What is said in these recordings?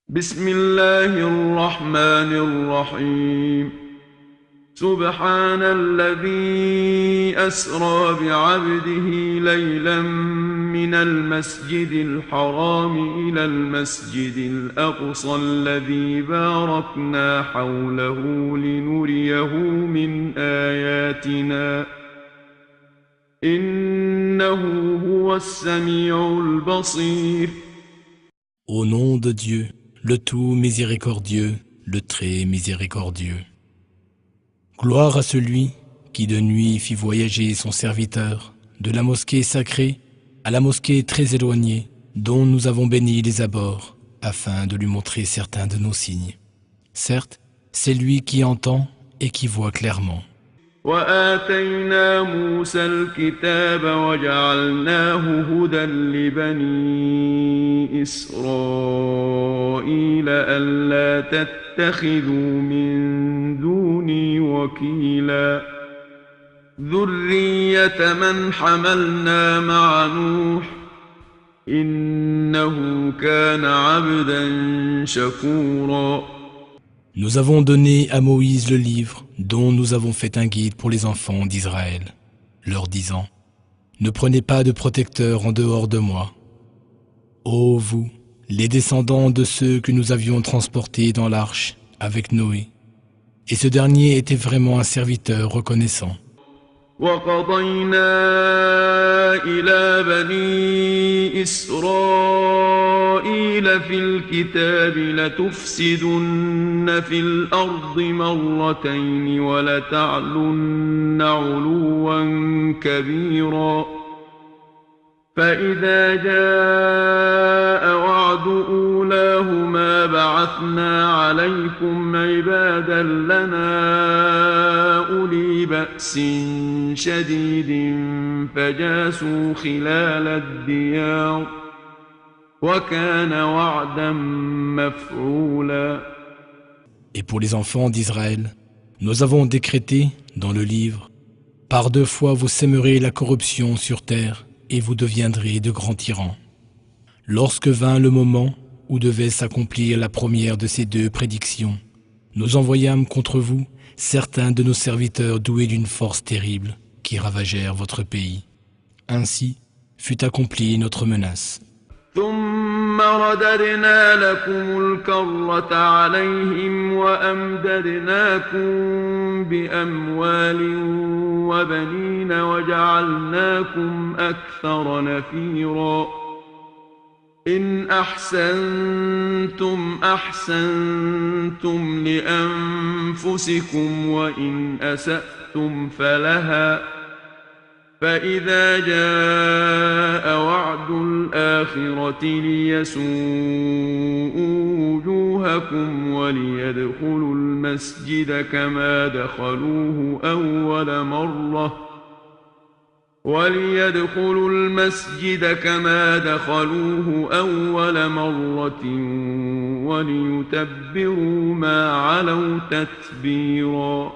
بسم الله الرحمن الرحيم سبحان الذي أسرى بعبده ليلا من المسجد الحرام إلى المسجد الأقصى الذي باركنا حوله لنريه من آياتنا إنه هو السميع البصير. Au nom de Dieu, le tout miséricordieux, le très miséricordieux. Gloire à celui qui de nuit fit voyager son serviteur de la mosquée sacrée à la mosquée très éloignée, dont nous avons béni les abords, afin de lui montrer certains de nos signes. Certes, c'est lui qui entend et qui voit clairement. وآتينا موسى الكتاب وجعلناه هدى لبني إسرائيل ألا تتخذوا من دوني وكيلا ذرية من حملنا مع نوح إنه كان عبدا شكورا. Nous avons donné à Moïse le livre dont nous avons fait un guide pour les enfants d'Israël, leur disant « Ne prenez pas de protecteur en dehors de moi. Ô vous, les descendants de ceux que nous avions transportés dans l'arche avec Noé. » Et ce dernier était vraiment un serviteur reconnaissant. وقضينا إلى بني إسرائيل في الكتاب لتفسدن في الأرض مرتين ولتعلن علوا كبيرا فإذا جاء وعد أولاهما بعثنا عليكم عبادا لنا أولي بأس شديد فجاسوا خلال الديار وكان وعدا مفعولا. Et pour les enfants d'Israël, nous avons décrété dans le livre « Par 2 fois vous sèmerez la corruption sur terre et vous deviendrez de grands tyrans. » Lorsque vint le moment où devait s'accomplir la première de ces 2 prédictions, nous envoyâmes contre vous certains de nos serviteurs doués d'une force terrible qui ravagèrent votre pays. Ainsi fut accomplie notre menace. ثم رددنا لكم الكرة عليهم وأمددناكم بأموال وبنين وجعلناكم أكثر نفيرا. إن أحسنتم أحسنتم لأنفسكم وإن أسأتم فلها فإذا جاء وعد الآخرة ليسوءوا وجوهكم وليدخلوا المسجد كما دخلوه أول مرة وليتبروا ما علوا تتبيرا.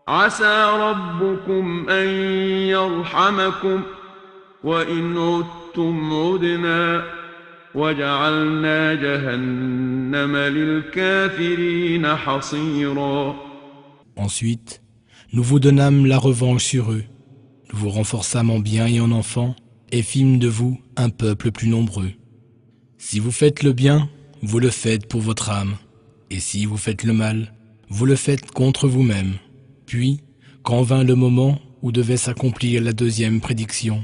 عسى ربكم أن يرحمكم وإن عدتم عدنا وجعلنا جهنم للكافرين حصيرا. Ensuite, nous vous donnâmes la revanche sur eux. Nous vous renforçâmes en biens et en enfants et fîmes de vous un peuple plus nombreux. Si vous faites le bien, vous le faites pour votre âme. Et si vous faites le mal, vous le faites contre vous-même. Puis, quand vint le moment où devait s'accomplir la 2e prédiction,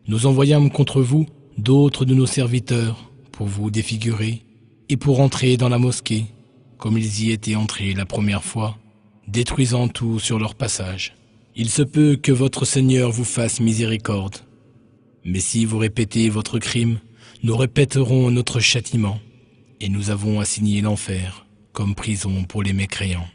nous envoyâmes contre vous d'autres de nos serviteurs pour vous défigurer et pour entrer dans la mosquée, comme ils y étaient entrés la première fois, détruisant tout sur leur passage. Il se peut que votre Seigneur vous fasse miséricorde. Mais si vous répétez votre crime, nous répéterons notre châtiment, et nous avons assigné l'enfer comme prison pour les mécréants.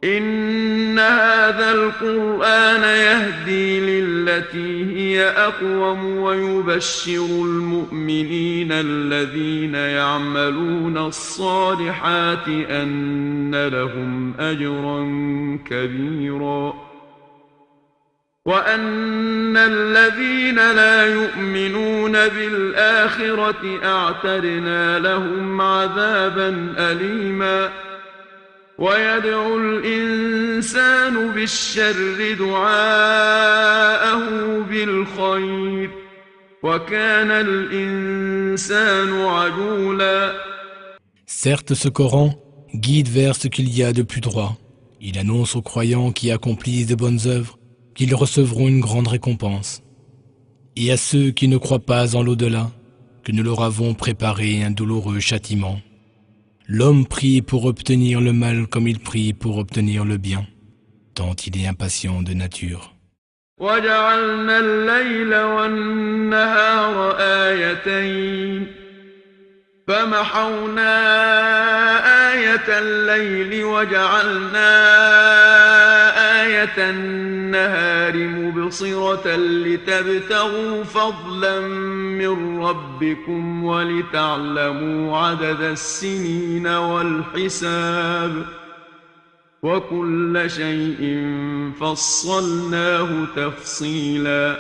إن هذا القرآن يهدي للتي هي أقوم ويبشر المؤمنين الذين يعملون الصالحات أن لهم أجرا كبيرا وأن الذين لا يؤمنون بالآخرة أعتدنا لهم عذابا أليما ويدعو الإنسان بالشر دعاءه بالخير وكان الإنسان عجولا. Certes, ce Coran guide vers ce qu'il y a de plus droit. Il annonce aux croyants qui accomplissent de bonnes œuvres qu'ils recevront une grande récompense. Et à ceux qui ne croient pas en l'au-delà, que nous leur avons préparé un douloureux châtiment. L'homme prie pour obtenir le mal comme il prie pour obtenir le bien, tant il est impatient de nature. وجعلنا الليل والنهار آيتين فمحونا آية الليل وجعلنا آية النهار مبصرة لتبتغوا فضلا من ربكم ولتعلموا عدد السنين والحساب وكل شيء فصلناه تفصيلا.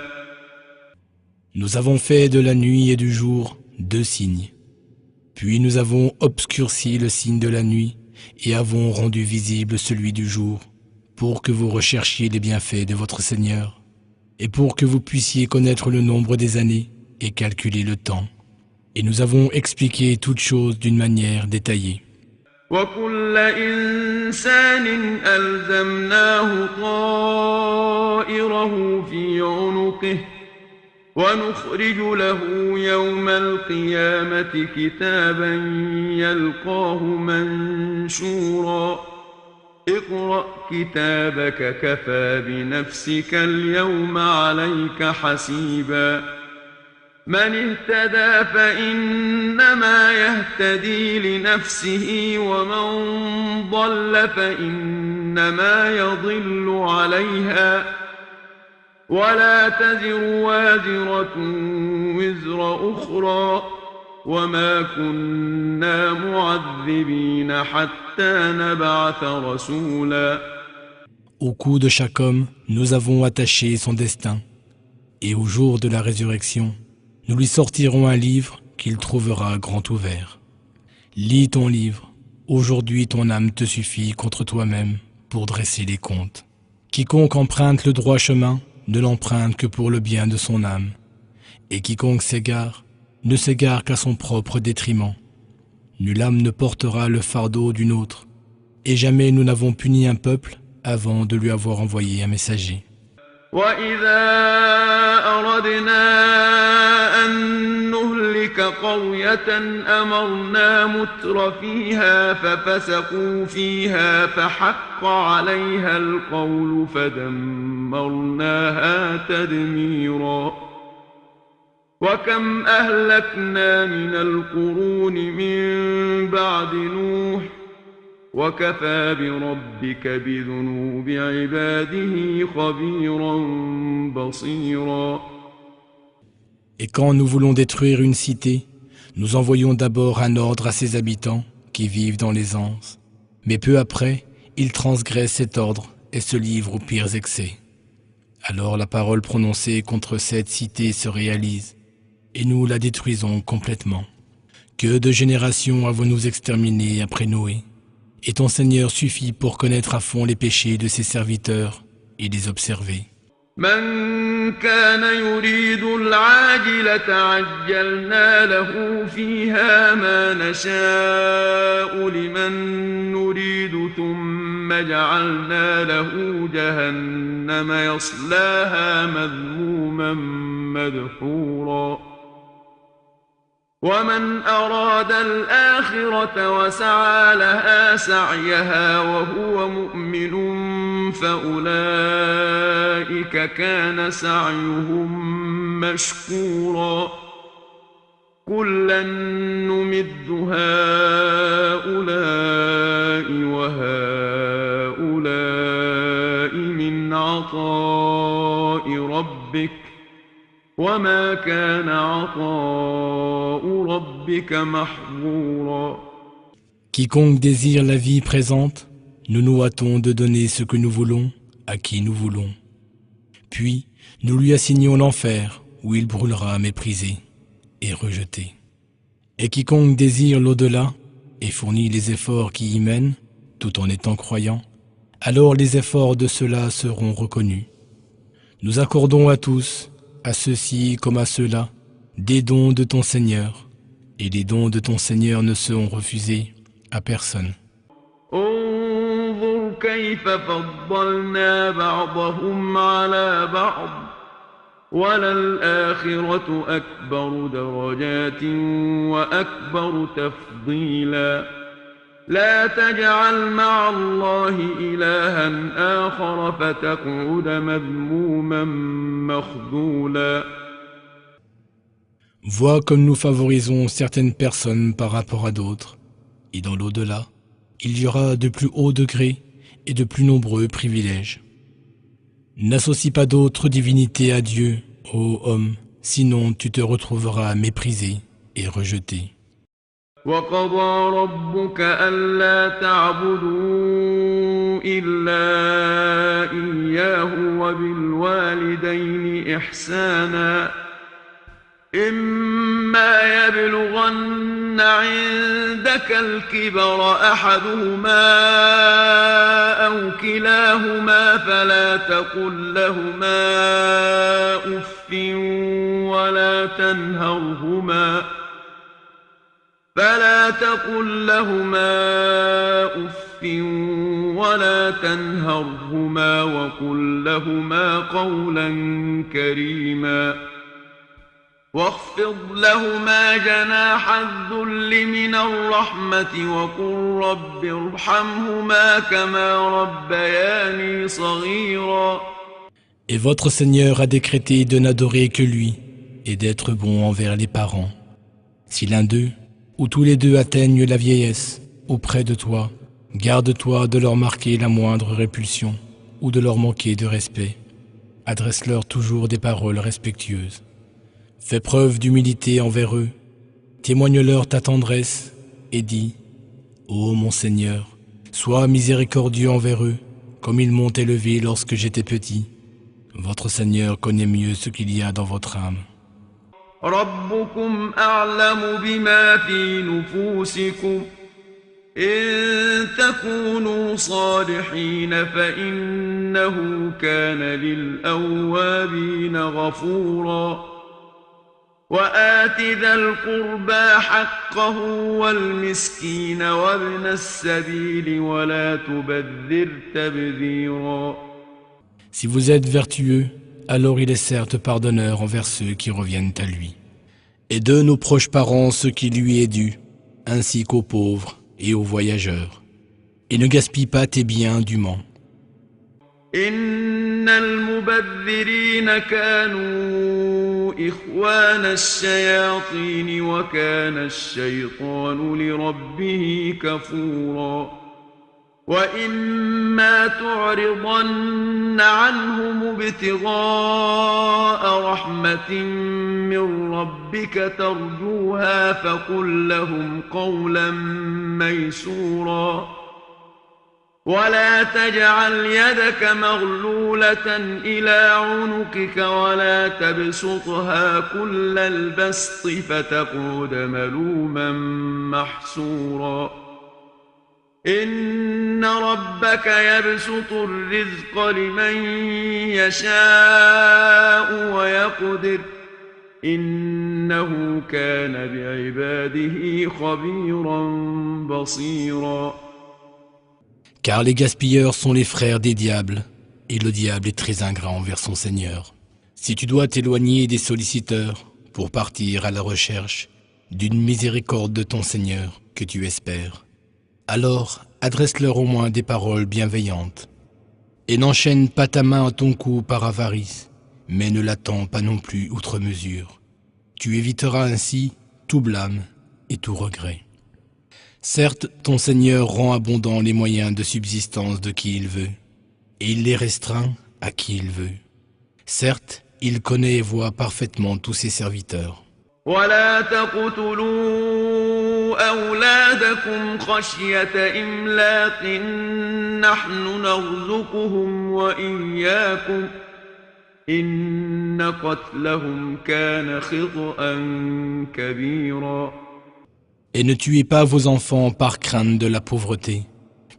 Nous avons fait de la nuit et du jour 2 signes. Puis nous avons obscurci le signe de la nuit et avons rendu visible celui du jour, pour que vous recherchiez les bienfaits de votre Seigneur, et pour que vous puissiez connaître le nombre des années et calculer le temps. Et nous avons expliqué toutes choses d'une manière détaillée. وكل إنسان ألزمناه طائره في عنقه ونخرج له يوم القيامة كتابا يلقاه منشورا اقرأ كتابك كفى بنفسك اليوم عليك حسيبا من اهتدى فإنما يهتدي لنفسه ومن ضل فإنما يضل عليها ولا تزر وازرة وزر أخرى وما كنا معذبين حتى نبعث رسولا. Au cou de chaque homme, nous avons attaché son destin, et au jour de la résurrection, nous lui sortirons un livre qu'il trouvera grand ouvert. Lis ton livre. Aujourd'hui ton âme te suffit contre toi-même pour dresser les comptes. Quiconque emprunte le droit chemin ne l'emprunte que pour le bien de son âme. Et quiconque s'égare ne s'égare qu'à son propre détriment. Nulle âme ne portera le fardeau d'une autre. Et jamais nous n'avons puni un peuple avant de lui avoir envoyé un messager. وإذا أردنا أن نهلك قرية أمرنا متر فيها ففسقوا فيها فحق عليها القول فدمرناها تدميرا وكم أهلكنا من القرون من بعد نوح وكفى بربك بذنوب عباده خبيرا بصيرا. Et quand nous voulons détruire une cité, nous envoyons d'abord un ordre à ses habitants qui vivent dans l'aisance. Mais peu après, ils transgressent cet ordre et se livrent aux pires excès. Alors la parole prononcée contre cette cité se réalise et nous la détruisons complètement. Que de générations avons-nous exterminées après Noé? Et ton Seigneur suffit pour connaître à fond les péchés de ses serviteurs et les observer. من كان يريد العاجلة عجلنا له فيها ما نشاء لمن نريد ثم جعلنا له جهنم يصلاها مذموما مدحورا ومن أراد الآخرة وسعى لها سعيها وهو مؤمن فأولئك كان سعيهم مشكورا كلا نمد هؤلاء وهؤلاء من عطاء ربك وما كان عطاء ربك محظورا. Quiconque désire la vie présente, nous nous hâtons de donner ce que nous voulons à qui nous voulons. Puis nous lui assignons l'enfer, où il brûlera méprisé et rejeté. Et quiconque désire l'au-delà et fournit les efforts qui y mènent, tout en étant croyant, alors les efforts de ceux-là seront reconnus. Nous accordons à tous, à ceux-ci comme à ceux-là, des dons de ton Seigneur, et les dons de ton Seigneur ne seront refusés à personne. انظر كيف فضلنا بعضهم على بعض وللآخرة أكبر درجات وأكبر تفضيلا لا تجعل مع الله إلها آخر فتقعد مذموما مخذولا. Vois comme nous favorisons certaines personnes par rapport à d'autres, et dans l'au-delà, il y aura de plus hauts degrés et de plus nombreux privilèges. N'associe pas d'autres divinités à Dieu, ô homme, sinon tu te retrouveras méprisé et rejeté. وقضى ربك ألا تعبدوا إلا إياه وبالوالدين إحسانا إما يبلغن عندك الكبر أحدهما أو كلاهما فلا تقل لهما أف ولا تنهرهما وقل لهما قولا كريما واخفض لهما جناح الذل من الرحمة وقل رب ارحمهما كما ربياني صغيرا. Et votre Seigneur a décrété de n'adorer que lui et d'être bon envers les parents. Si l'un d'eux, ou tous les deux atteignent la vieillesse auprès de toi, garde-toi de leur marquer la moindre répulsion ou de leur manquer de respect. Adresse-leur toujours des paroles respectueuses. Fais preuve d'humilité envers eux, témoigne-leur ta tendresse et dis « Ô mon Seigneur, sois miséricordieux envers eux, comme ils m'ont élevé lorsque j'étais petit. Votre Seigneur connaît mieux ce qu'il y a dans votre âme. » ربكم أعلم بما في نفوسكم إن تكونوا صالحين فإنه كان للأوابين غفورا وآت ذا القربى حقه والمسكين وابن السبيل ولا تبذر تبذيرا. Si vous êtes vertueux, alors il est certes pardonneur envers ceux qui reviennent à lui. Et de nos proches parents ce qui lui est dû, ainsi qu'aux pauvres et aux voyageurs. Et ne gaspille pas tes biens dûment. إن المبذرين كانوا إخوان الشياطين وكان الشيطان لربه كفورا وإما تعرضن عنهم ابتغاء رحمة من ربك ترجوها فقل لهم قولا ميسورا ولا تجعل يدك مغلولة إلى عنقك ولا تبسطها كل البسط فتقعد ملوما محسورا إن ربك يبسط الرزق لمن يشاء ويقدر إنه كان بعباده خبيرا بصيرا. Car les gaspilleurs sont les frères des diables, et le diable est très ingrat envers son Seigneur. Si tu dois t'éloigner des solliciteurs pour partir à la recherche d'une miséricorde de ton Seigneur que tu espères, alors adresse-leur au moins des paroles bienveillantes. Et n'enchaîne pas ta main à ton cou par avarice, mais ne l'attends pas non plus outre mesure. Tu éviteras ainsi tout blâme et tout regret. Certes, ton Seigneur rend abondants les moyens de subsistance de qui il veut, et il les restreint à qui il veut. Certes, il connaît et voit parfaitement tous ses serviteurs. ولا تقتلوا أولادكم خشية إملاق نحن نرزقهم وإياكم إن قتلهم كان خطأ كبيرا. Et ne tuez pas vos enfants par crainte de la pauvreté.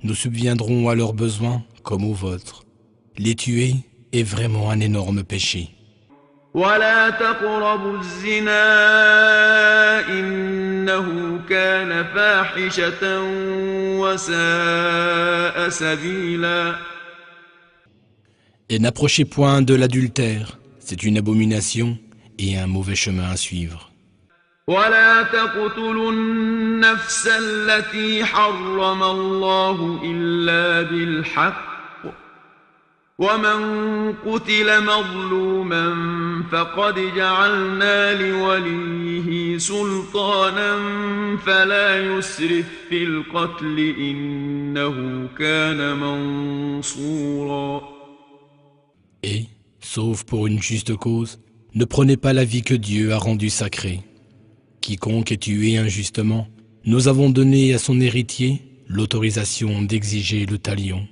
Nous subviendrons à leurs besoins comme aux vôtres. Les tuer est vraiment un énorme péché. ولا تقربوا الزنا إنه كان فاحشة وساء سبيلا. Et n'approchez point de l'adultère, c'est une abomination et un mauvais chemin à suivre. ولا تقتلوا النفس التي حرم الله إلا بالحق ومن قتل مظلوما فقد جعلنا لوليه سلطانا فلا يسرف في القتل إنه كان منصورا. Et, sauf pour une juste cause, ne prenez pas la vie que Dieu a rendue sacrée. Quiconque est tué injustement, nous avons donné à son héritier l'autorisation d'exiger le talion.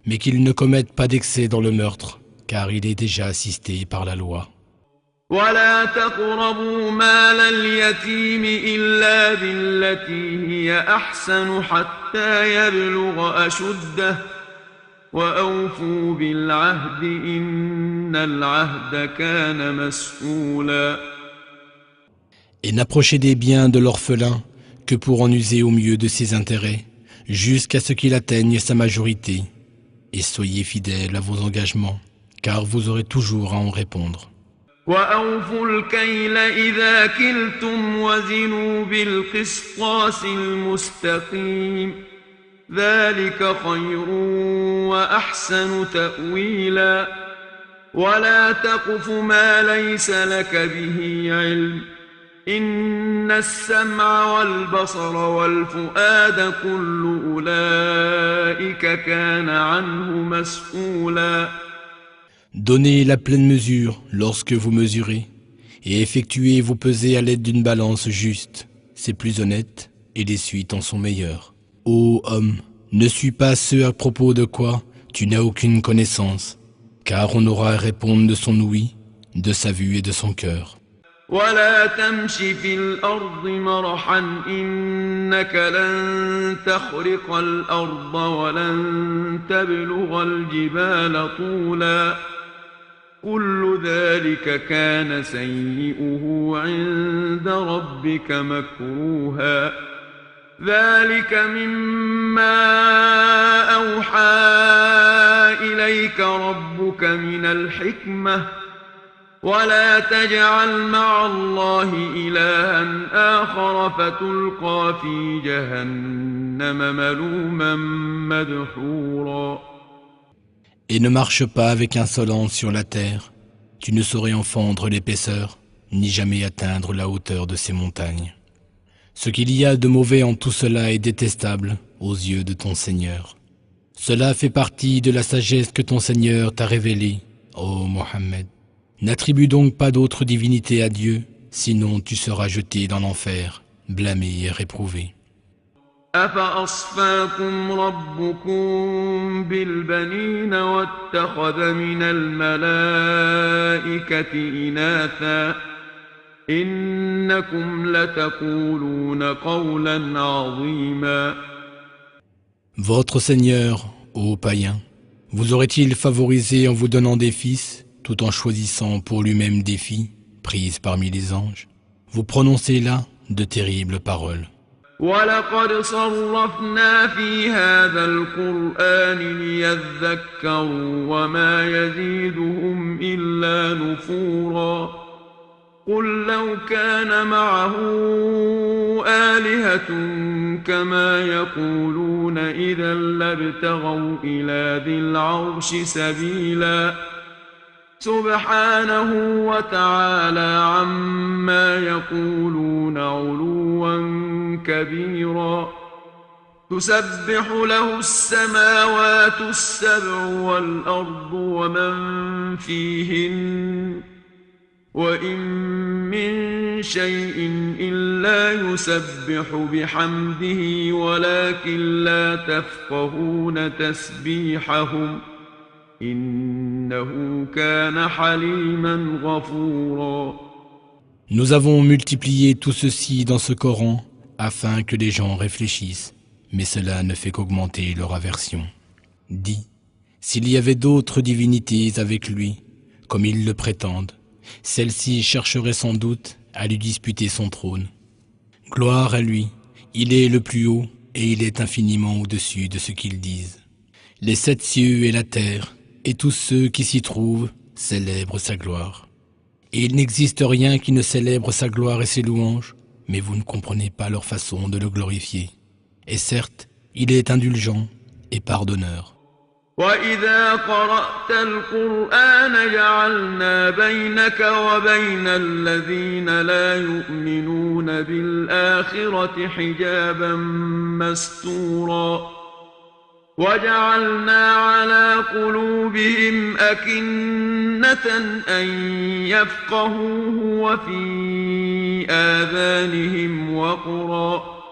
Mais qu'il ne commette pas d'excès dans le meurtre, car il est déjà assisté par la loi. ولا تقربوا مال اليتيم إلا بالتي هي أحسن حتى يبلغ أشده وأوفوا بالعهد إن العهد كان مسؤولا. Et n'approchez des biens de l'orphelin que pour en user au mieux de ses intérêts, jusqu'à ce qu'il atteigne sa majorité. Et soyez fidèles à vos engagements, car vous aurez toujours à en répondre. وأوفوا الكيل إذا كلتم وزنوا بالقسطاس المستقيم ذلك خير وأحسن تأويلا ولا تقف ما ليس لك به علم إن السمع والبصر والفؤاد كل أولئك كان عنه مسؤولا. Donnez la pleine mesure lorsque vous mesurez, et effectuez vos pesées à l'aide d'une balance juste. C'est plus honnête, et les suites en sont meilleures. Ô homme, ne suis pas ce à propos de quoi tu n'as aucune connaissance, car on aura à répondre de son ouïe, de sa vue et de son cœur. ولا تمش في الأرض مرحا إنك لن تخرق الأرض ولن تبلغ الجبال طولا كل ذلك كان سيئه عند ربك مكروها ذلك مما أوحى إليك ربك من الحكمة ولا تجعل مع الله إلها آخر فتلقى في جهنم ملوما مدحورا. Et ne marche pas avec insolence sur la terre, tu ne saurais en fendre l'épaisseur, ni jamais atteindre la hauteur de ces montagnes. Ce qu'il y a de mauvais en tout cela est détestable aux yeux de ton Seigneur. Cela fait partie de la sagesse que ton Seigneur t'a révélée, ô Mohammed. N'attribue donc pas d'autre divinité à Dieu, sinon tu seras jeté dans l'enfer, blâmé et réprouvé. أفأصفاكم ربكم بالبنين واتخذ من الملائكة إناثا إنكم لتقولون قولا عظيما. Votre Seigneur, ô païens, vous aurait-il favorisé en vous donnant des fils, tout en choisissant pour lui-même des filles, prises parmi les anges? Vous prononcez là de terribles paroles. وَلَقَدْ صَرَّفْنَا فِي هَذَا الْقُرْآنِ لِيَذَّكَّرُوا وَمَا يَزِيدُهُمْ إِلَّا نُفُورًا قُلْ لَوْ كَانَ مَعَهُ آلِهَةٌ كَمَا يَقُولُونَ إِذًا لَابْتَغَوْا إِلَى ذِي الْعَرْشِ سَبِيلًا سبحانه وتعالى عما يقولون علوا كبيرا تسبح له السماوات السبع والأرض ومن فيهن وإن من شيء إلا يسبح بحمده ولكن لا تفقهون تسبيحهم إنه كان حليما غفورا. Nous avons multiplié tout ceci dans ce Coran afin que les gens réfléchissent, mais cela ne fait qu'augmenter leur aversion. Dis, s'il y avait d'autres divinités avec lui, comme ils le prétendent, celles-ci chercheraient sans doute à lui disputer son trône. Gloire à lui, il est le plus haut et il est infiniment au-dessus de ce qu'ils disent. Les 7 cieux et la terre, et tous ceux qui s'y trouvent, célèbrent sa gloire. Et il n'existe rien qui ne célèbre sa gloire et ses louanges, mais vous ne comprenez pas leur façon de le glorifier. Et certes, il est indulgent et pardonneur. وإذا قرأت القرآن جعلنا بينك وبين الذين لا يؤمنون بالآخرة حجابا مستورا وجعلنا على قلوبهم أكنة أن يفقهوه وفي آذانهم وقرا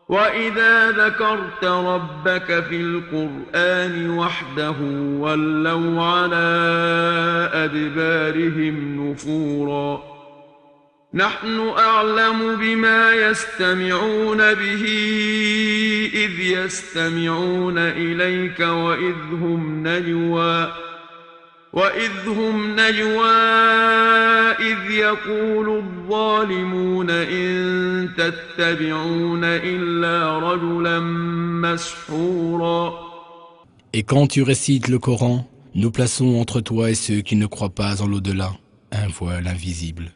وإذا ذكرت ربك في القرآن وحده ولوا على أدبارهم نفورا نحن أعلم بما يستمعون به إذ يستمعون إليك وإذ هم نجوى إذ يقول الظالمون إن تتبعون إلا رجلا مسحورا. Et quand tu récites le Coran, nous plaçons entre toi et ceux qui ne croient pas en l'au-delà un voile invisible.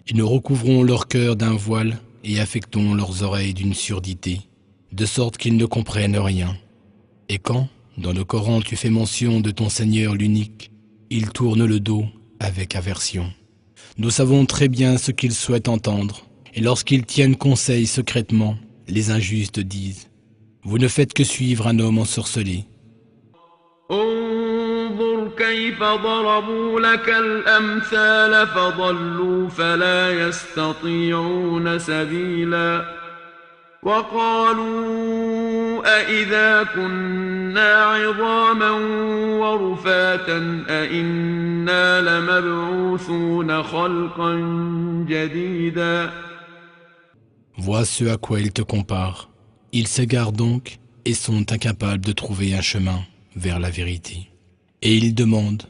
Et nous recouvrons leur cœur d'un voile et affectons leurs oreilles d'une surdité, de sorte qu'ils ne comprennent rien. Et quand, dans le Coran, tu fais mention de ton Seigneur l'unique, ils tournent le dos avec aversion. Nous savons très bien ce qu'ils souhaitent entendre, et lorsqu'ils tiennent conseil secrètement, les injustes disent « Vous ne faites que suivre un homme ensorcelé. » انظر كيف ضربوا لك الأمثال فضلوا فلا يستطيعون سبيلا وقالوا أإذا كنا عظاما ورفاتا أإنا لمبعوثون خلقا جديدا. Vois ce à quoi ils te comparent. Ils s'égarent donc et sont incapables de trouver un chemin vers la vérité. Et ils demandent,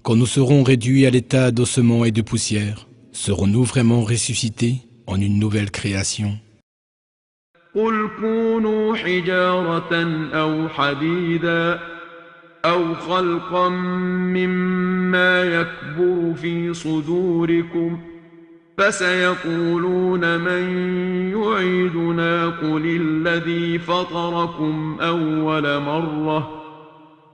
quand nous serons réduits à l'état d'ossements et de poussière, serons-nous vraiment ressuscités en une nouvelle création? قل كونوا حجارة أو حديدا أو خلقا مما يكبر في صدوركم فسيقولون من يعيدنا قل الذي فطركم أول مرة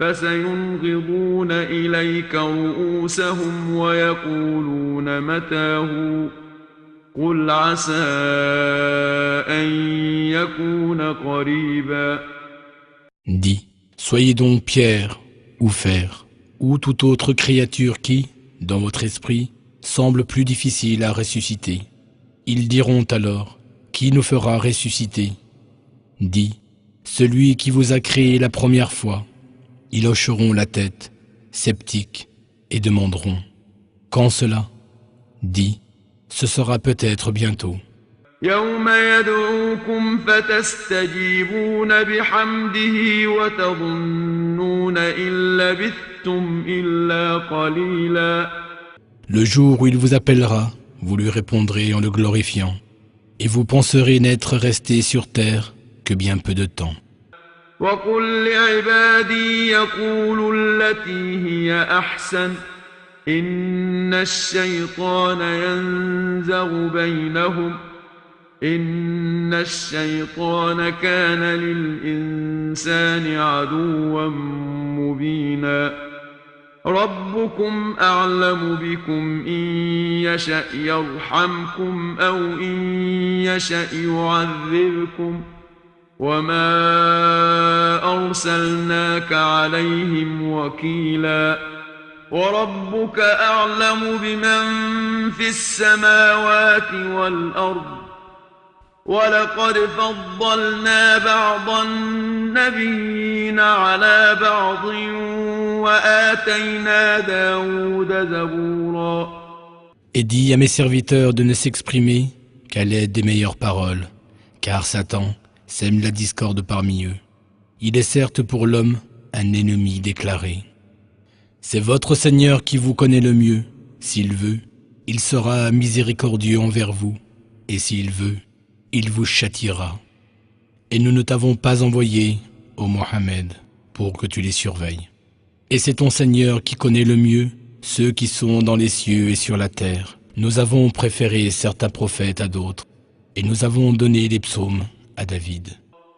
فسينغضون إليك رؤوسهم ويقولون متى هو قل عسى أن يكون قريبا. Dis, soyez donc pierre, ou fer, ou toute autre créature qui, dans votre esprit, semble plus difficile à ressusciter. Ils diront alors, qui nous fera ressusciter? Dis, celui qui vous a créé la première fois. Ils hocheront la tête, sceptiques, et demanderont, quand cela? Dis, ce sera peut-être bientôt. يوم يدعوكم فتستجيبون بحمده وتظنون إن لبثتم إلا قليلا. Le jour où il vous appellera, vous lui répondrez en le glorifiant, et vous penserez n'être resté sur terre que bien peu de temps. وقل لعبادي يقولوا التي هي أحسن إن الشيطان ينزغ بينهم إن الشيطان كان للإنسان عدوا مبينا ربكم أعلم بكم إن يشأ يرحمكم أو إن يشأ يعذبكم وما أرسلناك عليهم وكيلا وربك أعلم بمن في السماوات والأرض ولقد فضلنا بعض النبيين على بعض وآتينا داود زبورا. Et dis à mes serviteurs de ne s'exprimer qu'à l'aide des meilleures paroles, car Satan sème la discorde parmi eux. Il est certes pour l'homme un ennemi déclaré. C'est votre Seigneur qui vous connaît le mieux. S'il veut, il sera miséricordieux envers vous, et s'il veut, il vous châtiera. Et nous ne t'avons pas envoyé, ô Mohammed, pour que tu les surveilles. Et c'est ton Seigneur qui connaît le mieux ceux qui sont dans les cieux et sur la terre. Nous avons préféré certains prophètes à d'autres, et nous avons donné les psaumes à David.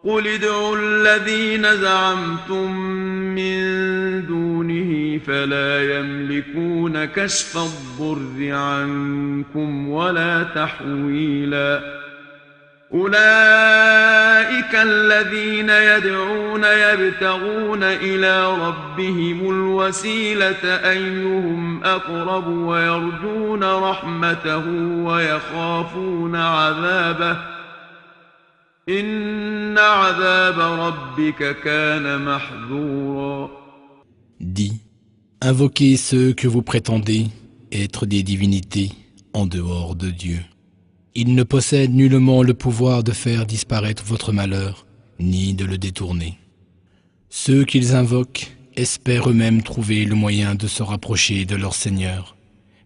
قل ادعوا الذين زعمتم من دونه فلا يملكون كشف الضر عنكم ولا تحويلا. أولئك الذين يدعون يبتغون إلى ربهم الوسيلة أيهم أقرب ويرجون رحمته ويخافون عذابه إن عذاب ربك كان محذورا. Dis, invoquez ceux que vous prétendez être des divinités en dehors de Dieu. Ils ne possèdent nullement le pouvoir de faire disparaître votre malheur, ni de le détourner. Ceux qu'ils invoquent espèrent eux-mêmes trouver le moyen de se rapprocher de leur Seigneur,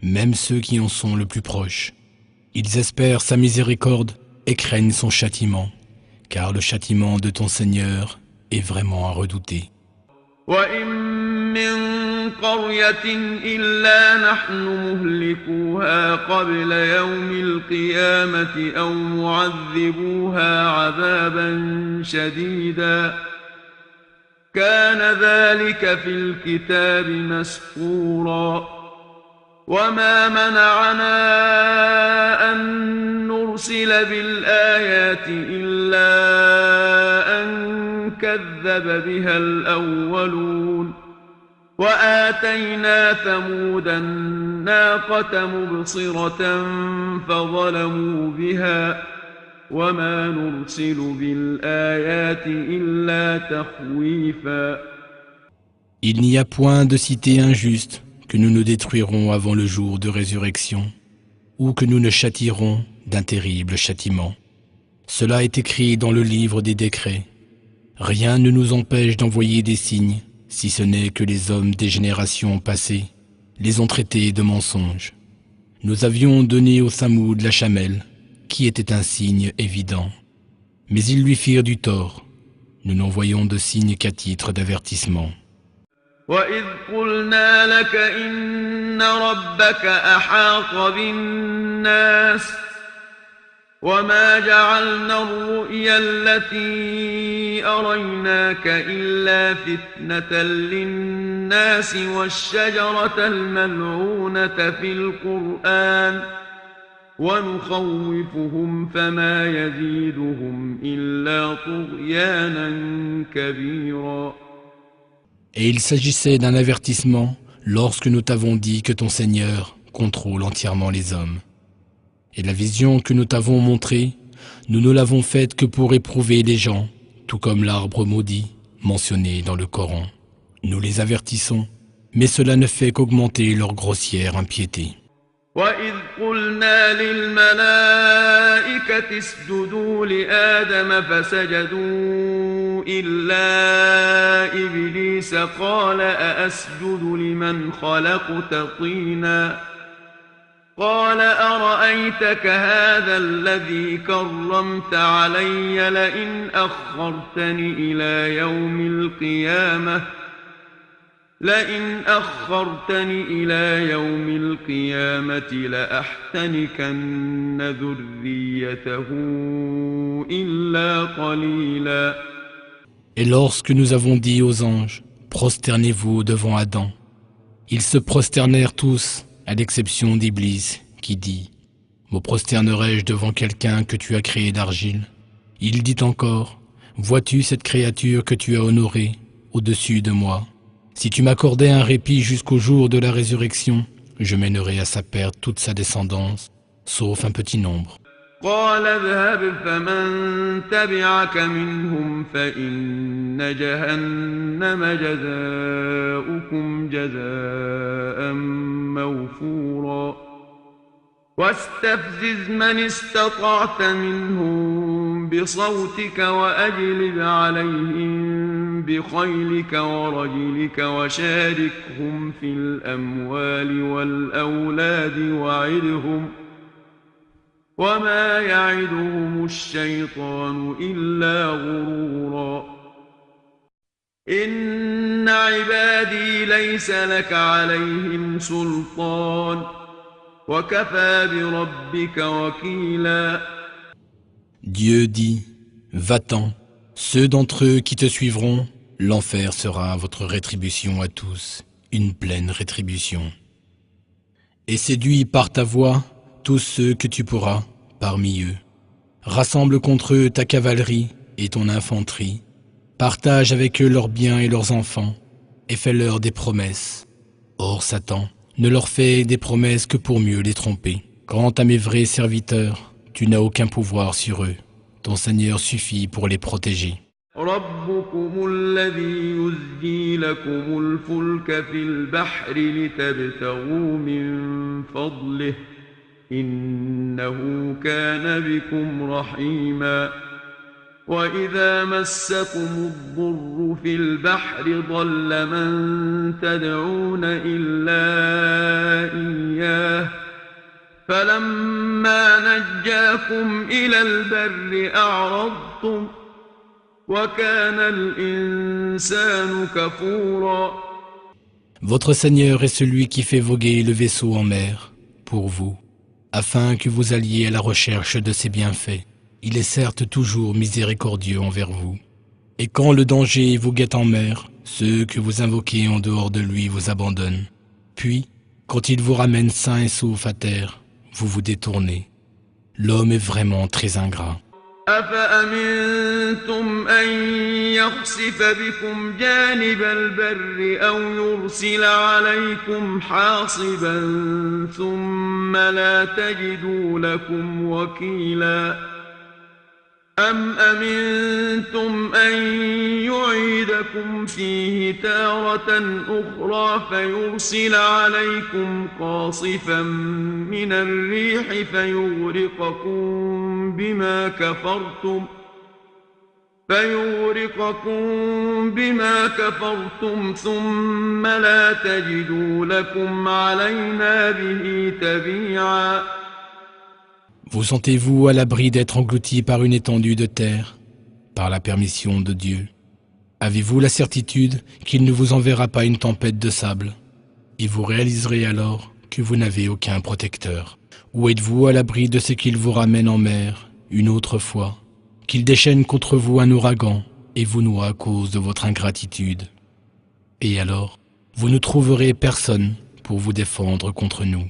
même ceux qui en sont le plus proches. Ils espèrent sa miséricorde et craignent son châtiment, car le châtiment de ton Seigneur est vraiment à redouter. من قرية إلا نحن مهلكوها قبل يوم القيامة أو معذبوها عذابا شديدا كان ذلك في الكتاب مسطورا. وما منعنا أن نرسل بالآيات إلا أن كذب بها الأولون. وآتينا ثمود الناقة مبصرة فظلموا بها وما نرسل بالآيات إلا تخويفا. Il n'y a point de cité injuste que nous ne détruirons avant le jour de résurrection, ou que nous ne châtierons d'un terrible châtiment. Cela est écrit dans le livre des décrets. Rien ne nous empêche d'envoyer des signes, si ce n'est que les hommes des générations passées les ont traités de mensonges. Nous avions donné au Samoud la chamelle, qui était un signe évident. Mais ils lui firent du tort. Nous n'envoyons de signe qu'à titre d'avertissement. وَإِذْ قُلْنَا لَكَ إِنَّ رَبَّكَ أَحَاطَ بِالنَّاسِ وَمَا جَعَلْنَا الرُّؤْيَا الَّتِي أَرَيْنَاكَ إِلَّا فِتْنَةً لِلنَّاسِ وَالشَّجَرَةَ الْمَلْعُونَةَ فِي الْقُرْآنِ وَنُخَوِّفُهُمْ فَمَا يَزِيدُهُمْ إِلَّا طُغْيَانًا كَبِيرًا. Et il s'agissait d'un avertissement lorsque nous t'avons dit que ton Seigneur contrôle entièrement les hommes. Et la vision que nous t'avons montrée, nous ne l'avons faite que pour éprouver les gens, tout comme l'arbre maudit mentionné dans le Coran. Nous les avertissons, mais cela ne fait qu'augmenter leur grossière impiété. وَإِذْ قُلْنَا لِلْمَلَائِكَةِ اسْجُدُوا لِآدَمَ فَسَجَدُوا إِلَّا إِبْلِيسَ قَالَ أَأَسْجُدُ لِمَنْ خَلَقْتَ طِينًا قَالَ أَرَأَيْتَكَ هَذَا الَّذِي كَرَّمْتَ عَلَيَّ لَئِنْ أَخَّرْتَنِ إلى يوم القيامة لأحتنكن ذريته إلا قليلا. Et lorsque nous avons dit aux anges, prosternez-vous devant Adam, ils se prosternèrent tous, à l'exception d'Iblis, qui dit, me prosternerai-je devant quelqu'un que tu as créé d'argile? Il dit encore, vois-tu cette créature que tu as honorée au-dessus de moi? Si tu m'accordais un répit jusqu'au jour de la résurrection, je mènerais à sa perte toute sa descendance, sauf un petit nombre. قال اذهب فمن تبعك منهم فإن جهنم جزاؤكم جزاء موفورا واستفزز من استطعت منهم بصوتك وأجلب عليهم بخيلك ورجلك وشاركهم في الأموال والأولاد وعدهم وما يعدهم الشيطان إلا غرورا إن عبادي ليس لك عليهم سلطان وكفى بربك وكيلا. Dieu dit, va-t'en, ceux d'entre eux qui te suivront, l'enfer sera votre rétribution à tous, une pleine rétribution. Et séduis par ta voix tous ceux que tu pourras parmi eux. Rassemble contre eux ta cavalerie et ton infanterie. Partage avec eux leurs biens et leurs enfants, et fais-leur des promesses. Or Satan ne leur fait des promesses que pour mieux les tromper. Quant à mes vrais serviteurs, tu n'as aucun pouvoir sur eux. Ton Seigneur suffit pour les protéger. ربكم الذي يزجي لكم الفلك في البحر لتبتغوا من فضله إنه كان بكم رحيما وإذا مسكم الضر في البحر ضل من تدعون إلا إياه فلما نجاكم إلى البر أعرضتم وكان الإنسان كفورا. Votre Seigneur est celui qui fait voguer le vaisseau en mer pour vous, afin que vous alliez à la recherche de ses bienfaits. Il est certes toujours miséricordieux envers vous. Et quand le danger vous guette en mer, ceux que vous invoquez en dehors de lui vous abandonnent. Puis, quand il vous ramène sain et sauf à terre, vous vous détournez. L'homme est vraiment très ingrat. أفأمنتم أن يخسف بكم جانب البر أو يرسل عليكم حاصبا ثم لا تجدوا لكم وكيلا أم أمنتم أن يعيدكم فيه تارة أخرى فيرسل عليكم قاصفا من الريح فيغرقكم بما كفرتم ثم لا تجدوا لكم علينا به تبيعا. Vous sentez-vous à l'abri d'être englouti par une étendue de terre, par la permission de Dieu? Avez-vous la certitude qu'il ne vous enverra pas une tempête de sable? Et vous réaliserez alors que vous n'avez aucun protecteur. Ou êtes-vous à l'abri de ce qu'il vous ramène en mer, une autre fois, qu'il déchaîne contre vous un ouragan et vous noie à cause de votre ingratitude? Et alors, vous ne trouverez personne pour vous défendre contre nous.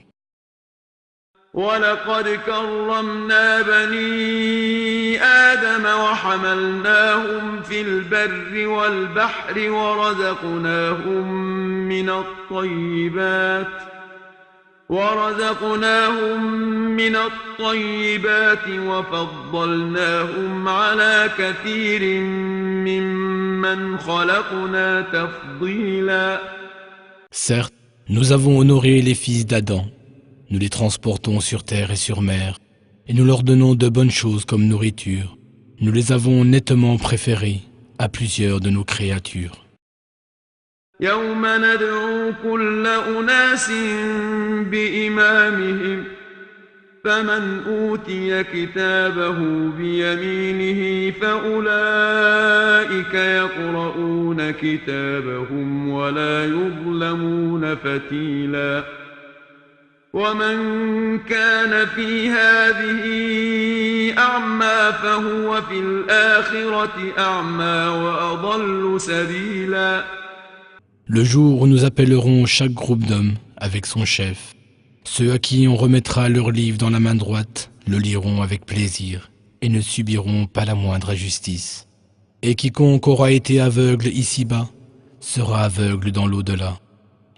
ولقد كرمنا بني آدم وحملناهم في البر والبحر ورزقناهم من الطيبات وفضلناهم على كثير ممن خلقنا تفضيلا. Certes, nous avons honoré les fils d'Adam. Nous les transportons sur terre et sur mer, et nous leur donnons de bonnes choses comme nourriture. Nous les avons nettement préférés à plusieurs de nos créatures. يوم ندعو كل أناس بإمامهم فمن أوتي كتابه بيمينه فأولئك يقرؤون كتابهم ولا يظلمون فتيلا ومن كان في هذه أعمى فهو في الآخرة أعمى وأضل سبيلا. Le jour où nous appellerons chaque groupe d'hommes avec son chef, ceux à qui on remettra leur livre dans la main droite le liront avec plaisir et ne subiront pas la moindre injustice. Et quiconque aura été aveugle ici-bas sera aveugle dans l'au-delà,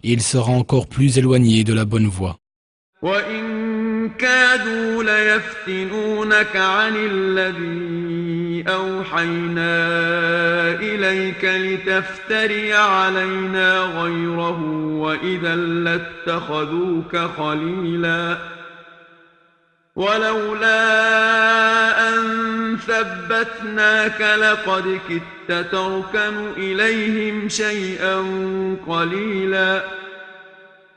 et il sera encore plus éloigné de la bonne voie. وإن كادوا ليفتنونك عن الذي أوحينا إليك لتفتري علينا غيره وإذا لاتخذوك خليلا ولولا أن ثبتناك لقد كدت تركن إليهم شيئا قليلا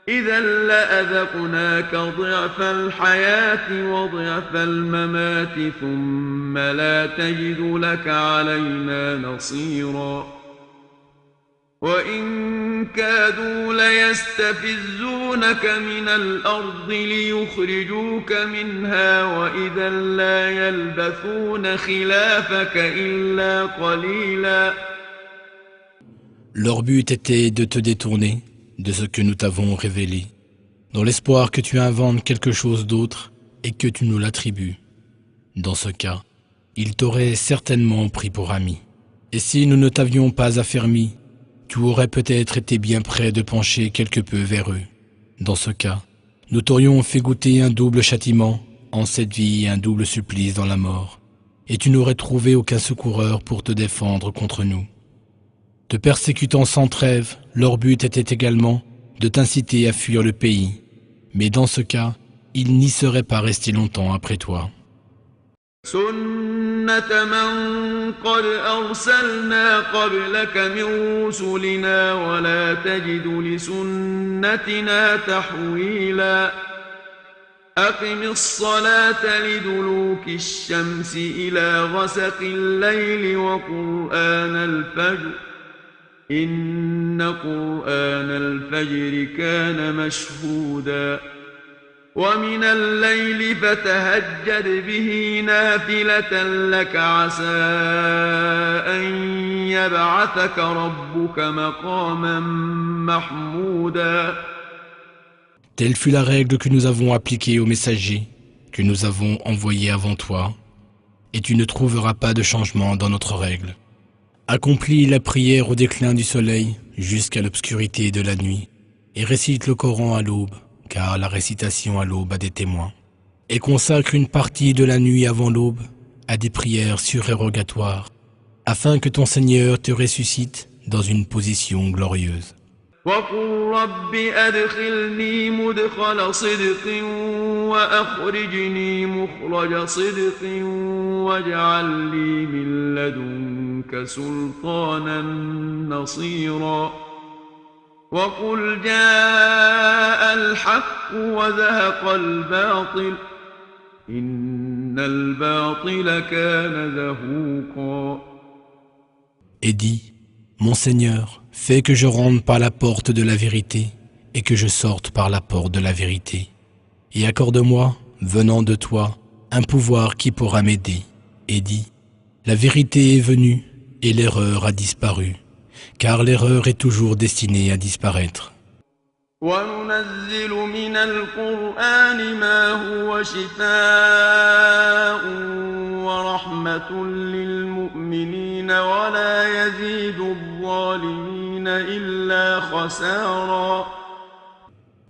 إذا لأذقناك ضعف الحياة وضعف الممات ثم لا تجد لك علينا نصيرا وإن كادوا ليستفزونك من الأرض ليخرجوك منها وإذا لا يلبثون خلافك إلا قليلا. Leur but était de te détourner de ce que nous t'avons révélé, dans l'espoir que tu inventes quelque chose d'autre et que tu nous l'attribues. Dans ce cas, ils t'auraient certainement pris pour ami. Et si nous ne t'avions pas affermi, tu aurais peut-être été bien près de pencher quelque peu vers eux. Dans ce cas, nous t'aurions fait goûter un double châtiment en cette vie et un double supplice dans la mort, et tu n'aurais trouvé aucun secoureur pour te défendre contre nous. Te persécutant sans trêve, leur but était également de t'inciter à fuir le pays, mais dans ce cas, ils n'y seraient pas restés longtemps après toi. سنة من قد أرسلنا قبلك من رسلنا ولا تجد لسنتنا تحويلا أقم الصلاة لدلوك الشمس إلى غسق الليل وقرآن الفجر إن قرآن الفجر كان مشهودا ومن الليل فتهجد به نافلة لك عسى أن يبعثك ربك مقاما محمودا. Telle fut la règle que nous avons appliquée aux messagers, que nous avons envoyés avant toi, et tu ne trouveras pas de changement dans notre règle. Accomplis la prière au déclin du soleil jusqu'à l'obscurité de la nuit, et récite le Coran à l'aube, car la récitation à l'aube a des témoins, et consacre une partie de la nuit avant l'aube à des prières surérogatoires, afin que ton Seigneur te ressuscite dans une position glorieuse. وقل رب أدخلني مدخل صدق وأخرجني مخرج صدق واجعل لي من لدنك سلطانا نصيرا وقل جاء الحق وزهق الباطل إن الباطل كان زهوقا. Et dis, mon Seigneur, fais que je rentre par la porte de la vérité et que je sorte par la porte de la vérité. Et accorde-moi, venant de toi, un pouvoir qui pourra m'aider. Et dis, la vérité est venue et l'erreur a disparu, car l'erreur est toujours destinée à disparaître. وَنُنَزِّلُ مِنَ الْقُرْآنِ مَا هُوَ شِفَاءٌ وَرَحْمَةٌ لِلْمُؤْمِنِينَ وَلَا يَزِيدُ الظَّالِمِينَ إِلَّا خَسَارًا.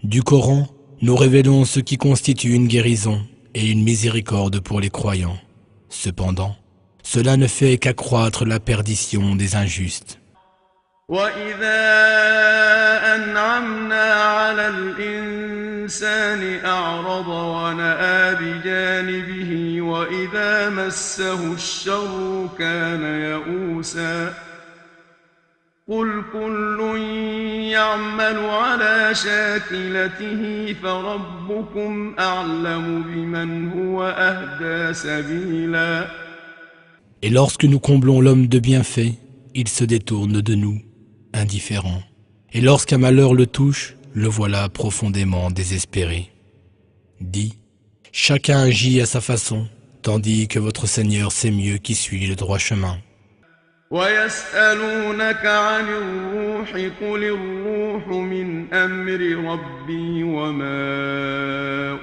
Du Coran, nous révélons ce qui constitue une guérison et une miséricorde pour les croyants. Cependant, cela ne fait qu'accroître la perdition des injustes. وَإِذَا أَنْعَمْنَا عَلَى الْإِنسَانِ أَعْرَضَ وَنَأَىٰ بِجَانِبِهِ وَإِذَا مَسَّهُ الشَّرُّ كَانَ يَئُوسًا قُلْ كُلٌّ يَعْمَلُ عَلَى شَاكِلَتِهِ فَرَبُّكُمْ أَعْلَمُ بِمَنْ هُوَ أَهْدَىٰ سَبِيلًا. Et lorsque nous comblons l'homme de bienfaits, il se détourne de nous, indifférent. Et lorsqu'un malheur le touche, le voilà profondément désespéré. Dis, chacun agit à sa façon, tandis que votre Seigneur sait mieux qui suit le droit chemin. وَيَسْأَلُونَكَ عَنِ الرُّوحِ قُلِ الرُّوحُ مِنْ أَمْرِ رَبِّي وَمَا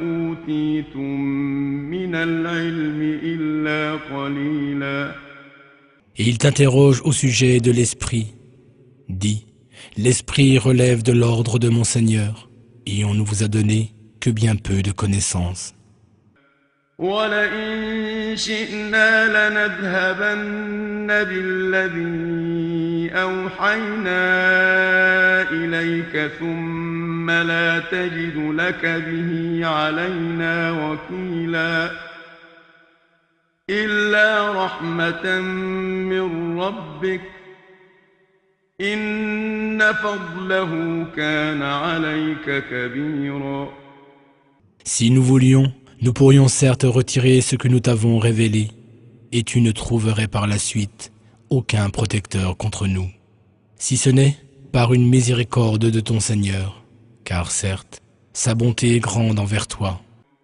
أُوتِيتُم مِّنَ الْعِلْمِ إِلَّا قَلِيلًا. Et il t'interroge au sujet de l'esprit. Dis, l'esprit relève de l'ordre de mon Seigneur, et on ne vous a donné que bien peu de connaissances. ولئن شئنا لنذهبن بالذي أوحينا إليك ثم لا تجد لك به علينا وكيلا إلا رحمة من ربك إن فضله كان عليك كبيرا. Si nous voulions, nous pourrions certes retirer ce que nous t'avons révélé, et tu ne trouverais par la suite aucun protecteur contre nous, si ce n'est par une miséricorde de ton Seigneur, car certes, sa bonté est grande envers toi.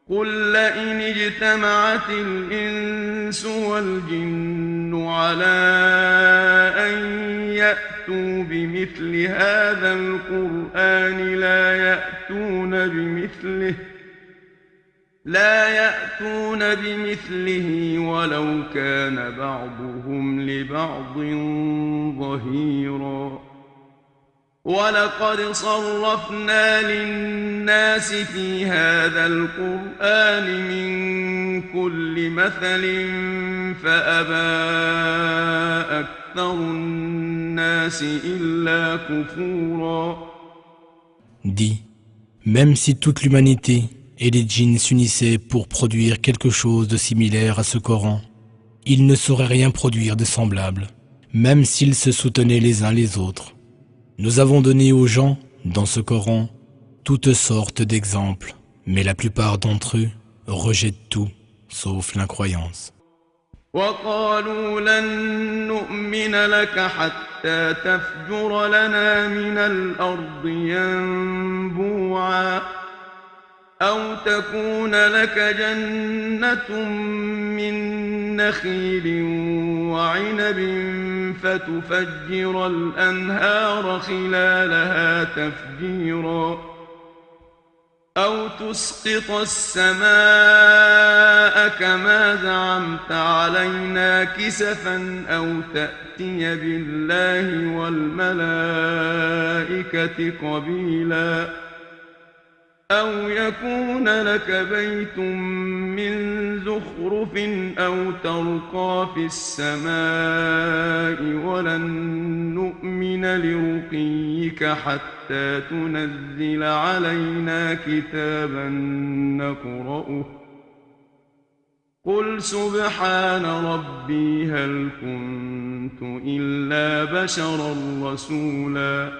قل لئن اجتمعت الإنس والجن على أن يأتوا بمثل هذا القرآن لا يأتون بمثله ولو كان بعضهم لبعض ظهيرا. ولقد صرفنا للناس في هذا القرآن من كل مثل فأبى أكثر الناس إلا كفورا. Dis, même si toute l'humanité et les djinns s'unissaient pour produire quelque chose de similaire à ce Coran, ils ne sauraient rien produire de semblable, même s'ils se soutenaient les uns les autres. Nous avons donné aux gens, dans ce Coran, toutes sortes d'exemples, mais la plupart d'entre eux rejettent tout, sauf l'incroyance. وقالوا لن نؤمن لك حتى تفجر لنا من الأرض ينبوعا أو تكون لك جنة من نخيل وعنب فتفجر الأنهار خلالها تفجيرا أو تسقط السماء كما زعمت علينا كسفا أو تأتي بالله والملائكة قبيلا أو يكون لك بيت من زخرف أو ترقى في السماء ولن نؤمن لرقيك حتى تنزل علينا كتابا نقرأه قل سبحان ربي هل كنت إلا بشرا رسولا.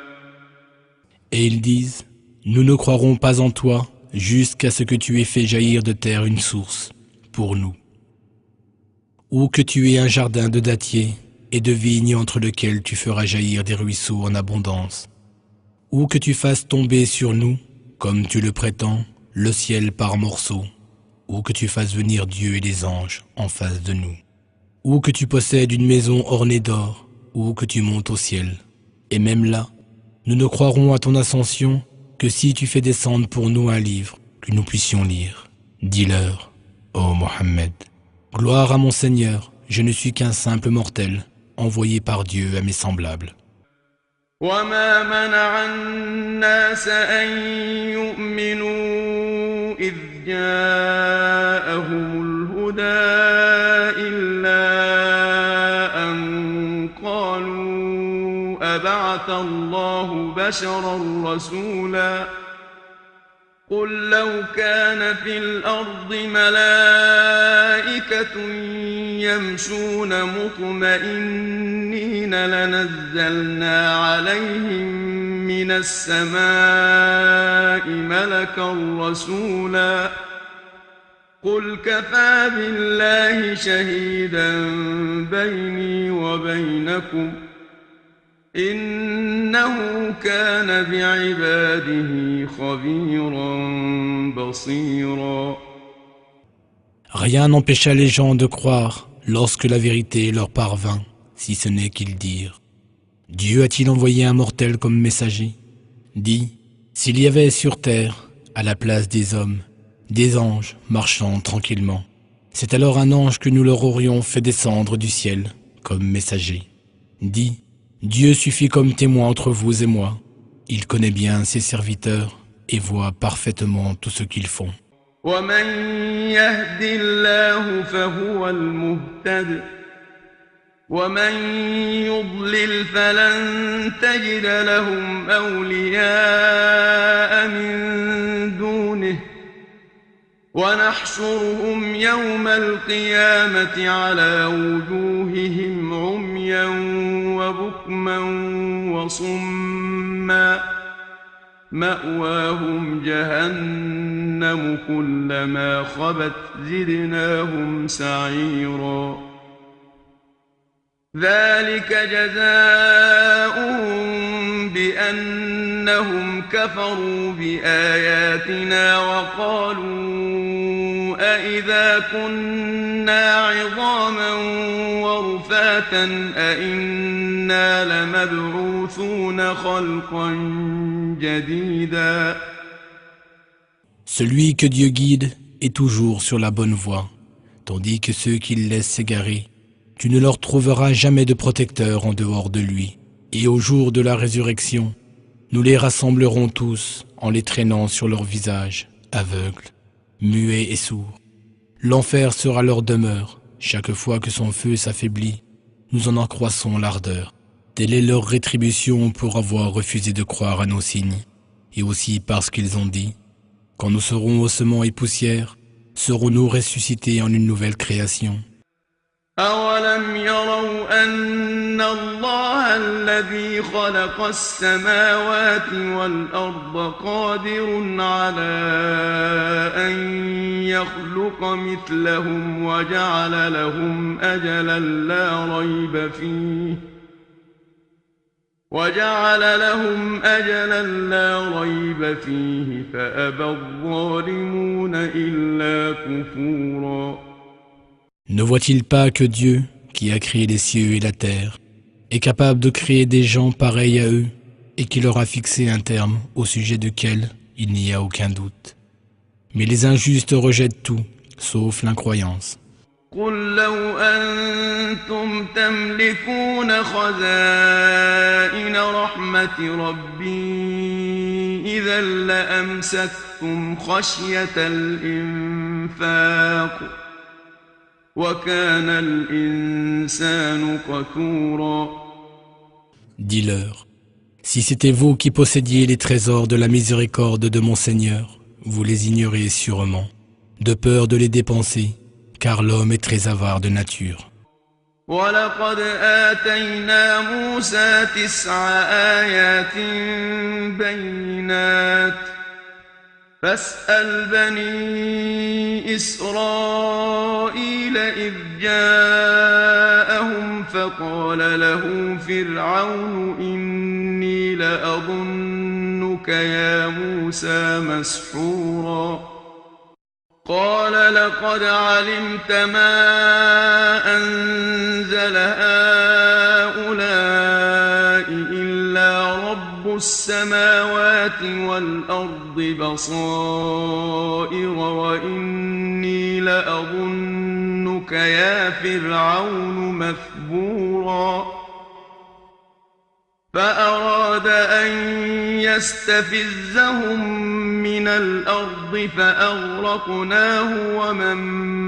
Et ils disent, nous ne croirons pas en toi jusqu'à ce que tu aies fait jaillir de terre une source pour nous, ou que tu aies un jardin de dattiers et de vignes entre lesquels tu feras jaillir des ruisseaux en abondance, ou que tu fasses tomber sur nous, comme tu le prétends, le ciel par morceaux, ou que tu fasses venir Dieu et les anges en face de nous, ou que tu possèdes une maison ornée d'or, ou que tu montes au ciel. Et même là, nous ne croirons à ton ascension que si tu fais descendre pour nous un livre que nous puissions lire. Dis-leur, ô Mohammed, gloire à mon Seigneur, je ne suis qu'un simple mortel, envoyé par Dieu à mes semblables. وما منع الناس أن يؤمنوا إذ جاءهم الهدى إلا أن قالوا أبعث الله بشرا رسولا قل لو كان في الأرض ملائكة يمشون مطمئنين لنزلنا عليهم من السماء ملكا رسولا قل كفى بالله شهيدا بيني وبينكم إنه كان بعباده خبيرا بصيرا. Rien n'empêcha les gens de croire lorsque la vérité leur parvint, si ce n'est qu'ils dirent « Dieu a-t-il envoyé un mortel comme messager ?» Dis, s'il y avait sur terre, à la place des hommes, des anges marchant tranquillement, c'est alors un ange que nous leur aurions fait descendre du ciel comme messager. Dis, Dieu suffit comme témoin entre vous et moi. Il connaît bien ses serviteurs et voit parfaitement tout ce qu'ils font. ومن يهد الله فهو المهتد ومن يضلل فلن تجد لهم أولياء من دونه ونحشرهم يوم القيامة على وجوههم عميا وبكما وصما مأواهم جهنم كلما خبت زدناهم سعيرا ذلك جزاؤهم بأنهم كفروا بآياتنا وقالوا أإذا كنا عظاما ورفاتا أإنا لمبعوثون خلقا جديدا. Celui que Dieu guide est toujours sur la bonne voie, tandis que ceux qu'il laisse s'égarer, tu ne leur trouveras jamais de protecteur en dehors de lui. Et au jour de la résurrection, nous les rassemblerons tous en les traînant sur leur visage, aveugles, muets et sourds. L'enfer sera leur demeure. Chaque fois que son feu s'affaiblit, nous en accroissons l'ardeur. Telle est leur rétribution pour avoir refusé de croire à nos signes. Et aussi parce qu'ils ont dit, quand nous serons ossements et poussière, serons-nous ressuscités en une nouvelle création. أولم يروا أن الله الذي خلق السماوات والأرض قادر على أن يخلق مثلهم وجعل لهم أجلا لا ريب فيه فأبى الظالمون إلا كفورا. Ne voit-il pas que Dieu, qui a créé les cieux et la terre, est capable de créer des gens pareils à eux et qui leur a fixé un terme au sujet duquel il n'y a aucun doute. Mais les injustes rejettent tout, sauf l'incroyance. قل لو أنتم تملكون خزائن رحمة ربي إذا لأمسكتم خشية الإنفاق وكان الإنسان قتورا. Dis-leur, si c'était vous qui possédiez les trésors de la miséricorde de mon Seigneur, vous les ignorez sûrement, de peur de les dépenser, car l'homme est très avare de nature. ولقد آتينا موسى 9 آيات بينات فاسأل بني إسرائيل إذ جاءهم فقال له فرعون إني لأظنك يا موسى مسحورا قال لقد علمت ما أنزل هؤلاء إلا رب السماوات والأرض بصائر وإني لأظنك يا فرعون مثبورا فأراد أن يستفزهم من الأرض فأغرقناه ومن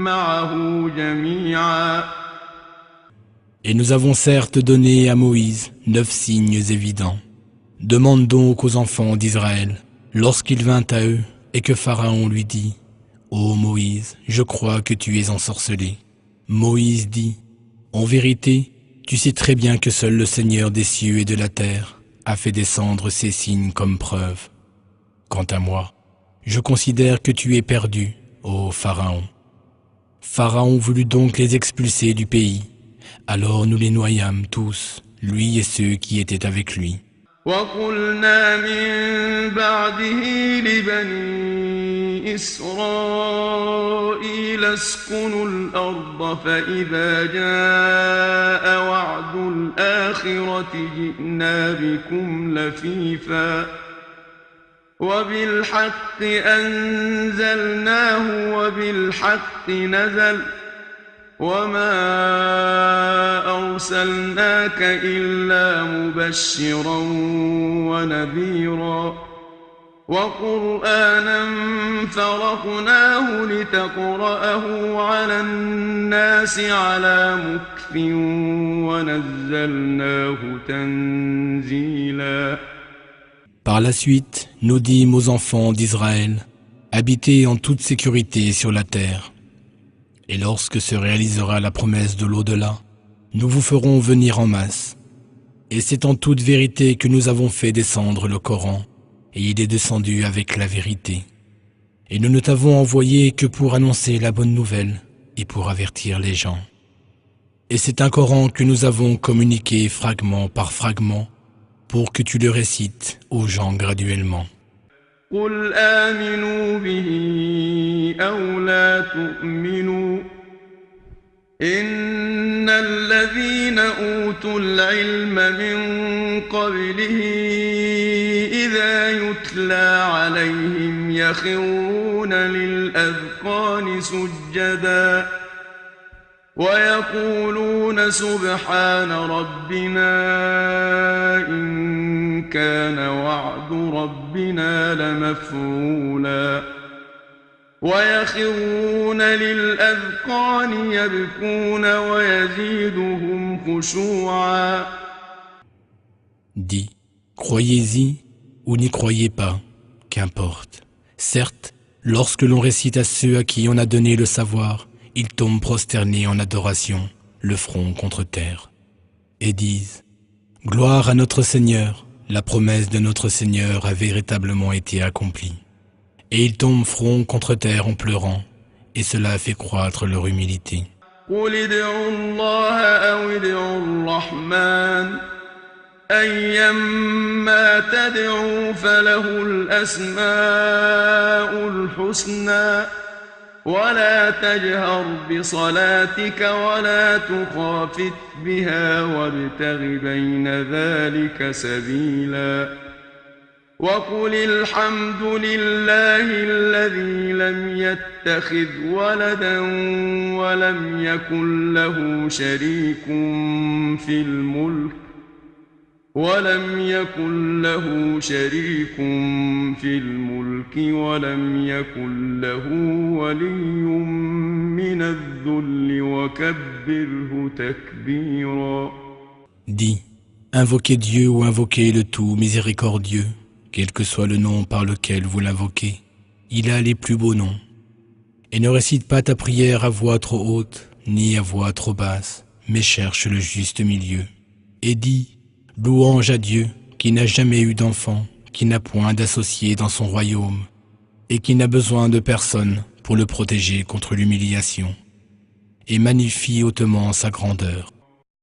معه جميعا. Et nous avons certes donné à Moïse 9 signes évidents. Demande donc aux enfants d'Israël, lorsqu'il vint à eux, et que Pharaon lui dit, « Ô Moïse, je crois que tu es ensorcelé. » Moïse dit, « En vérité, tu sais très bien que seul le Seigneur des cieux et de la terre a fait descendre ces signes comme preuve. Quant à moi, je considère que tu es perdu, ô Pharaon. » Pharaon voulut donc les expulser du pays. Alors nous les noyâmes tous, lui et ceux qui étaient avec lui. وقلنا من بعده لبني إسرائيل اسكنوا الأرض فإذا جاء وعد الآخرة جئنا بكم لفيفا وبالحق أنزلناه وبالحق نزل وما أرسلناك إلا مبشرا ونذيرا. وقرآنا فرقناه لتقرأه على الناس على مكث ونزلناه تنزيلا. Par la suite, nous dîmes aux enfants d'Israël, habitez en toute sécurité sur la terre. Et lorsque se réalisera la promesse de l'au-delà, nous vous ferons venir en masse. Et c'est en toute vérité que nous avons fait descendre le Coran, et il est descendu avec la vérité. Et nous ne t'avons envoyé que pour annoncer la bonne nouvelle et pour avertir les gens. Et c'est un Coran que nous avons communiqué fragment par fragment pour que tu le récites aux gens graduellement. قل آمنوا به أو لا تؤمنوا إن الذين أوتوا العلم من قبله إذا يتلى عليهم يخرون للأذقان سجدا ويقولون سبحان ربنا إن كان وعد ربنا لمفعولا ويخرون للأذقان يبكون ويزيدهم خشوعا. Dis, croyez-y ou n'y croyez pas, qu'importe. Certes, lorsque l'on récite à ceux à qui on a donné le savoir, ils tombent prosternés en adoration, le front contre terre, et disent « Gloire à notre Seigneur, la promesse de notre Seigneur a véritablement été accomplie. » Et ils tombent front contre terre en pleurant, et cela fait croître leur humilité. قل ادعوا الله أو ادعوا الرحمن أيما تدعوا فله الأسماء الحسنى ولا تجهر بصلاتك ولا تخافت بها وابتغ بين ذلك سبيلا وقل الحمد لله الذي لم يتخذ ولدا ولم يكن له شريك في الملك ولم يكن له ولي من الذل وكبره تكبيرا. Dis, invoquez Dieu ou invoquez le tout miséricordieux, quel que soit le nom par lequel vous l'invoquez, il a les plus beaux noms. Et ne récite pas ta prière à voix trop haute, ni à voix trop basse, mais cherche le juste milieu. Et dis, louange à Dieu, qui n'a jamais eu d'enfant, qui n'a point d'associé dans son royaume, et qui n'a besoin de personne pour le protéger contre l'humiliation, et magnifie hautement sa grandeur.